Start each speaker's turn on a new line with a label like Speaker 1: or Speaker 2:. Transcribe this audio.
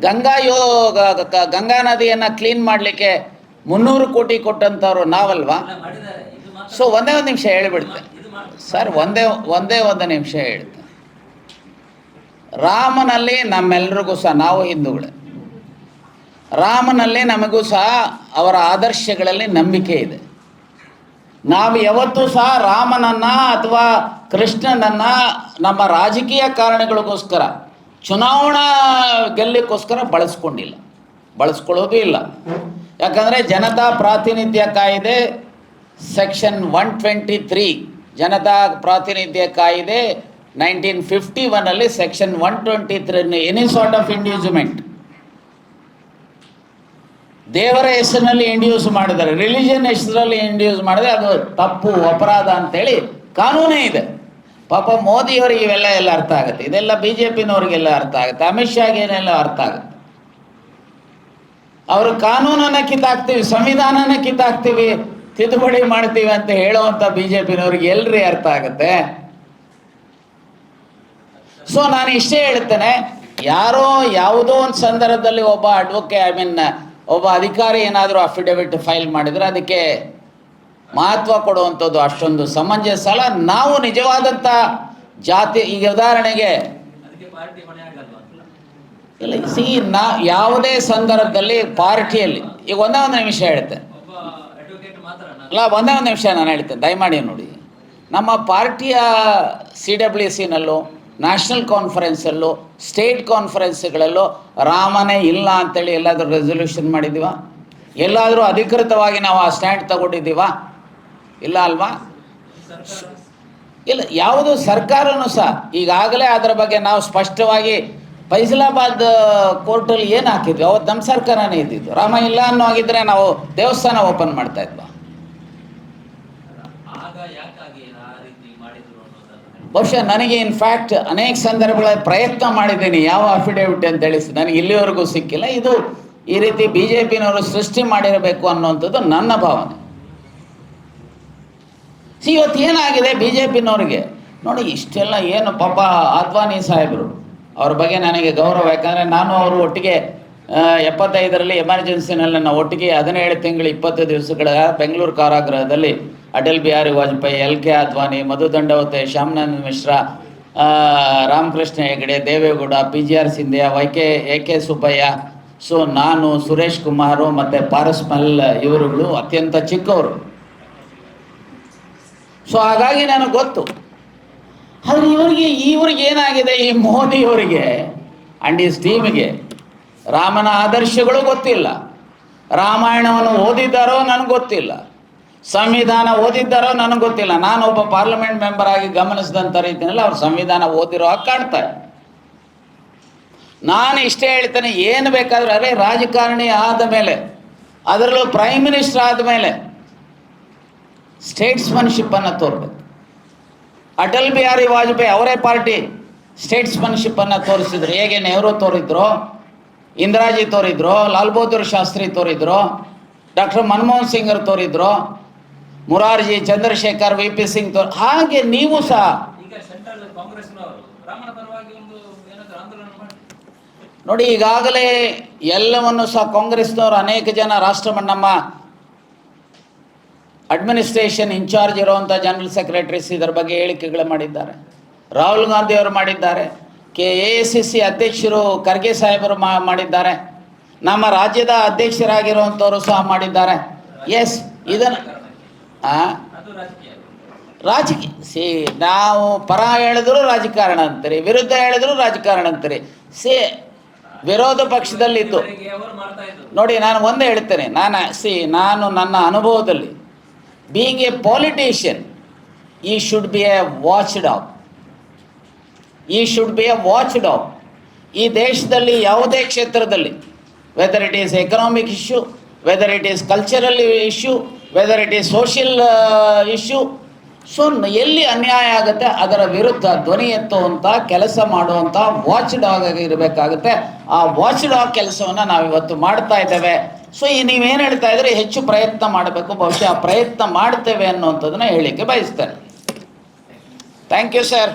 Speaker 1: ಗಂಗಾ ನದಿಯನ್ನು ಕ್ಲೀನ್ ಮಾಡಲಿಕ್ಕೆ 300 ಕೋಟಿ ಕೊಟ್ಟಂಥವ್ರು ನಾವಲ್ವಾ? ಸೊ ಒಂದೇ ಒಂದು ನಿಮಿಷ ಹೇಳಿಬಿಡ್ತೆ ಸರ್, ಒಂದು ನಿಮಿಷ ಹೇಳ್ತೆ. ರಾಮನಲ್ಲಿ ನಮ್ಮೆಲ್ರಿಗೂ ಸಹ, ನಾವು ಹಿಂದೂಗಳೇ, ರಾಮನಲ್ಲಿ ನಮಗೂ ಸಹ ಅವರ ಆದರ್ಶಗಳಲ್ಲಿ ನಂಬಿಕೆ ಇದೆ. ನಾವು ಯಾವತ್ತೂ ಸಹ ರಾಮನನ್ನು ಅಥವಾ ಕೃಷ್ಣನನ್ನು ನಮ್ಮ ರಾಜಕೀಯ ಕಾರಣಗಳಿಗೋಸ್ಕರ, ಚುನಾವಣಾ ಗೆಲ್ಲಕ್ಕೋಸ್ಕರ ಬಳಸ್ಕೊಳ್ಳೋದು ಇಲ್ಲ. ಯಾಕಂದರೆ ಜನತಾ ಪ್ರಾತಿನಿಧ್ಯ ಕಾಯ್ದೆ ಸೆಕ್ಷನ್ 123, ಜನತಾ ಪ್ರಾತಿನಿಧ್ಯ ಕಾಯ್ದೆ 1951 ಸೆಕ್ಷನ್ 123 ಎನಿ ಸಾರ್ಟ್ ಆಫ್ ಇಂಡ್ಯೂಸ್ಮೆಂಟ್, ದೇವರ ಹೆಸರಿನಲ್ಲಿ ಇಂಡ್ಯೂಸ್ ಮಾಡಿದರೆ, ರಿಲಿಜನ್ ಹೆಸರಲ್ಲಿ ಇಂಡ್ಯೂಸ್ ಮಾಡಿದ್ರೆ ಅದು ತಪ್ಪು, ಅಪರಾಧ ಅಂತೇಳಿ ಕಾನೂನೇ ಇದೆ. ಪಾಪ ಮೋದಿಯವರಿಗೆ ಇವೆಲ್ಲ ಅರ್ಥ ಆಗುತ್ತೆ, ಇದೆಲ್ಲ BJPನವ್ರಿಗೆಲ್ಲ ಅರ್ಥ ಆಗುತ್ತೆ, ಅಮಿತ್ ಶಾಗೇನೆಲ್ಲ ಅರ್ಥ ಆಗುತ್ತೆ. ಅವರು ಕಾನೂನನ್ನು ಕಿತ್ತಾಕ್ತೀವಿ, ಸಂವಿಧಾನನ ಕಿತ್ತಾಕ್ತೀವಿ, ತಿದ್ದುಪಡಿ ಮಾಡ್ತೀವಿ ಅಂತ ಹೇಳುವಂಥ BJPನವ್ರಿಗೆ ಎಲ್ರಿ ಅರ್ಥ ಆಗುತ್ತೆ? ಸೊ ನಾನು ಇಷ್ಟೇ ಹೇಳ್ತೇನೆ, ಯಾರೋ ಯಾವುದೋ ಒಂದು ಸಂದರ್ಭದಲ್ಲಿ ಒಬ್ಬ ಅಧಿಕಾರಿ ಏನಾದರೂ ಅಫಿಡವಿಟ್ ಫೈಲ್ ಮಾಡಿದರೆ ಅದಕ್ಕೆ ಮಹತ್ವ ಕೊಡುವಂಥದ್ದು ಅಷ್ಟೊಂದು ಸಮಂಜಸ ಅಲ್ಲ. ನಾವು ನಿಜವಾದಂಥ ಜಾತಿ, ಈಗ ಉದಾಹರಣೆಗೆ ಇಲ್ಲ ಯಾವುದೇ ಸಂದರ್ಭದಲ್ಲಿ ಪಾರ್ಟಿಯಲ್ಲಿ, ಈಗ ಒಂದೇ ಒಂದು ನಿಮಿಷ ಹೇಳ್ತೇನೆ, ಒಂದೇ ಒಂದು ನಿಮಿಷ ನಾನು ಹೇಳ್ತೇನೆ, ದಯಮಾಡಿ ನೋಡಿ. ನಮ್ಮ ಪಾರ್ಟಿಯ CWCನಲ್ಲೂ, ನ್ಯಾಷನಲ್ ಕಾನ್ಫರೆನ್ಸಲ್ಲೂ, ಸ್ಟೇಟ್ ಕಾನ್ಫರೆನ್ಸ್ಗಳಲ್ಲೂ ರಾಮನೇ ಇಲ್ಲ ಅಂತೇಳಿ ಎಲ್ಲಾದರೂ ರೆಸೊಲ್ಯೂಷನ್ ಮಾಡಿದ್ದೀವ? ಎಲ್ಲಾದರೂ ಅಧಿಕೃತವಾಗಿ ನಾವು ಆ ಸ್ಟ್ಯಾಂಡ್ ತಗೊಂಡಿದ್ದೀವ? ಇಲ್ಲ ಅಲ್ವಾ? ಇಲ್ಲ, ಯಾವುದು ಸರ್ಕಾರನೂ ಸಹ ಈಗಾಗಲೇ ಅದರ ಬಗ್ಗೆ ನಾವು ಸ್ಪಷ್ಟವಾಗಿ ಫೈಸಲಾಬಾದ್ ಕೋರ್ಟಲ್ಲಿ ಏನು ಹಾಕಿದ್ವಿ, ಅವತ್ತು ನಮ್ಮ ಸರ್ಕಾರನೇ ಇದ್ದಿದ್ದು. ರಾಮ ಇಲ್ಲ ಅನ್ನೋ ಆಗಿದ್ದರೆ ನಾವು ದೇವಸ್ಥಾನ ಓಪನ್ ಮಾಡ್ತಾ ಇದ್ವಾ? ಬಹುಶಃ ನನಗೆ ಇನ್ಫ್ಯಾಕ್ಟ್ ಅನೇಕ ಸಂದರ್ಭಗಳಲ್ಲಿ ಪ್ರಯತ್ನ ಮಾಡಿದ್ದೀನಿ ಯಾವ ಅಫಿಡೇವಿಟ್ ಅಂತ ಹೇಳಿ, ನನಗೆ ಇಲ್ಲಿವರೆಗೂ ಸಿಕ್ಕಿಲ್ಲ. ಇದು ಈ ರೀತಿ BJPನವರು ಸೃಷ್ಟಿ ಮಾಡಿರಬೇಕು ಅನ್ನುವಂಥದ್ದು ನನ್ನ ಭಾವನೆ. ಇವತ್ತು ಏನಾಗಿದೆ BJPನವ್ರಿಗೆ ನೋಡಿ, ಇಷ್ಟೆಲ್ಲ ಏನು ಪಾಪ ಆದ್ವಾನಿ ಸಾಹೇಬರು, ಅವ್ರ ಬಗ್ಗೆ ನನಗೆ ಗೌರವ. ಯಾಕಂದರೆ ನಾನು ಅವರು ಒಟ್ಟಿಗೆ 75ರಲ್ಲಿ ಎಮರ್ಜೆನ್ಸಿನಲ್ಲಿ ನಾವು ಒಟ್ಟಿಗೆ 17 ತಿಂಗಳು 20 ದಿವಸಗಳ ಬೆಂಗಳೂರು ಕಾರಾಗೃಹದಲ್ಲಿ Atal Bihari Vajpayee, LK Advani, Madhu Dandavate, Shyamananda Mishra, Ramakrishna Hegde, Deve Gowda, PGR Scindia, AK Subbaiah, so ನಾನು, ಸುರೇಶ್ ಕುಮಾರು ಮತ್ತು ಪಾರಸ್ಮಲ್ ಇವರುಗಳು ಅತ್ಯಂತ ಚಿಕ್ಕವರು. ಸೊ ಹಾಗಾಗಿ ನನಗೆ ಗೊತ್ತು. ಆದರೆ ಇವ್ರಿಗೆ ಏನಾಗಿದೆ, ಈ ಮೋದಿಯವರಿಗೆ ಆ್ಯಂಡ್ ಈಸ್ ಟೀಮಿಗೆ ರಾಮನ ಆದರ್ಶಗಳು ಗೊತ್ತಿಲ್ಲ, ರಾಮಾಯಣವನ್ನು ಓದಿದ್ದಾರೋ ನನಗೆ ಗೊತ್ತಿಲ್ಲ, ಸಂವಿಧಾನ ಓದಿದ್ದಾರೋ ನನಗೆ ಗೊತ್ತಿಲ್ಲ. ನಾನೊಬ್ಬ ಪಾರ್ಲಿಮೆಂಟ್ ಮೆಂಬರ್ ಆಗಿ ಗಮನಿಸಿದಂಥ ರೀತಿಯಲ್ಲಿ ಅವ್ರು ಸಂವಿಧಾನ ಓದಿರೋ ಹಾಗೆ ಕಾಣ್ತಾರೆ. ನಾನು ಇಷ್ಟೇ ಹೇಳ್ತೇನೆ, ಏನು ಬೇಕಾದರೂ ಅದೇ ರಾಜಕಾರಣಿ ಆದ ಮೇಲೆ, ಅದರಲ್ಲೂ ಪ್ರೈಮ್ ಮಿನಿಸ್ಟರ್ ಆದಮೇಲೆ ಸ್ಟೇಟ್ಸ್ಮನ್ಶಿಪ್ಪನ್ನು ತೋರಬೇಕು. ಅಟಲ್ ಬಿಹಾರಿ ವಾಜಪೇಯಿ ಅವರೇ ಪಾರ್ಟಿ ಸ್ಟೇಟ್ಸ್ಮನ್ಶಿಪ್ಪನ್ನು ತೋರಿಸಿದ್ರು. ಹೇಗೆ ನೆಹರು ತೋರಿದ್ರು, ಇಂದಿರಾಜಿ ತೋರಿದ್ರು, ಲಾಲ್ ಬಹದ್ದೂರ್ ಶಾಸ್ತ್ರಿ ತೋರಿದ್ರು, ಡಾಕ್ಟರ್ ಮನಮೋಹನ್ ಸಿಂಗರ್ ತೋರಿದ್ರು, ಮುರಾರ್ಜಿ, ಚಂದ್ರಶೇಖರ್, VP ಸಿಂಗ್ ಹಾಗೆ ನೀವು ಸಹ ನೋಡಿ. ಈಗಾಗಲೇ ಎಲ್ಲವನ್ನು ಸಹ ಕಾಂಗ್ರೆಸ್ನವರು ಅನೇಕ ಜನ ನಮ್ಮ ಅಡ್ಮಿನಿಸ್ಟ್ರೇಷನ್ ಇನ್ಚಾರ್ಜ್ ಇರುವಂಥ ಜನರಲ್ ಸೆಕ್ರೆಟರೀಸ್ ಇದರ ಬಗ್ಗೆ ಹೇಳಿಕೆಗಳು ಮಾಡಿದ್ದಾರೆ. ರಾಹುಲ್ ಗಾಂಧಿ ಅವರು ಮಾಡಿದ್ದಾರೆ, AICC ಅಧ್ಯಕ್ಷರು ಖರ್ಗೆ ಸಾಹೇಬರು ಮಾಡಿದ್ದಾರೆ, ನಮ್ಮ ರಾಜ್ಯದ ಅಧ್ಯಕ್ಷರಾಗಿರುವಂಥವರು ಸಹ ಮಾಡಿದ್ದಾರೆ. ಎಸ್, ಇದನ್ನು ರಾಜಕೀಯ ನಾವು ಪರ ಹೇಳಿದ್ರು ರಾಜಕಾರಣ ಅಂತೀರಿ, ವಿರುದ್ಧ ಹೇಳಿದ್ರು ರಾಜಕಾರಣ ಅಂತೀರಿ. ವಿರೋಧ ಪಕ್ಷದಲ್ಲಿದ್ದು ನೋಡಿ, ನಾನು ಒಂದೇ ಹೇಳ್ತೇನೆ, ನಾನು ನನ್ನ ಅನುಭವದಲ್ಲಿ being a politician, he should be a watchdog. ಈ ದೇಶದಲ್ಲಿ ಯಾವುದೇ ಕ್ಷೇತ್ರದಲ್ಲಿ, whether it is economic issue, whether it is cultural issue, whether it is social issue, so ಎಲ್ಲಿ ಅನ್ಯಾಯ ಆಗುತ್ತೆ ಅದರ ವಿರುದ್ಧ ಧ್ವನಿ ಎತ್ತುವಂಥ ಕೆಲಸ ಮಾಡುವಂಥ ವಾಚ್ ಡಾಗ್ ಆಗಿ ಇರಬೇಕಾಗುತ್ತೆ. ಆ ವಾಚ್ ಡಾಗ್ ಕೆಲಸವನ್ನು ನಾವಿವತ್ತು ಮಾಡ್ತಾ ಇದ್ದೇವೆ. ಸೊ ನೀವೇನು ಹೇಳ್ತಾ ಇದ್ರೆ ಹೆಚ್ಚು ಪ್ರಯತ್ನ ಮಾಡಬೇಕು, ಬಹುಶಃ ಪ್ರಯತ್ನ ಮಾಡ್ತೇವೆ ಅನ್ನುವಂಥದ್ದನ್ನ ಹೇಳಲಿಕ್ಕೆ ಬಯಸ್ತೇನೆ. Thank you sir.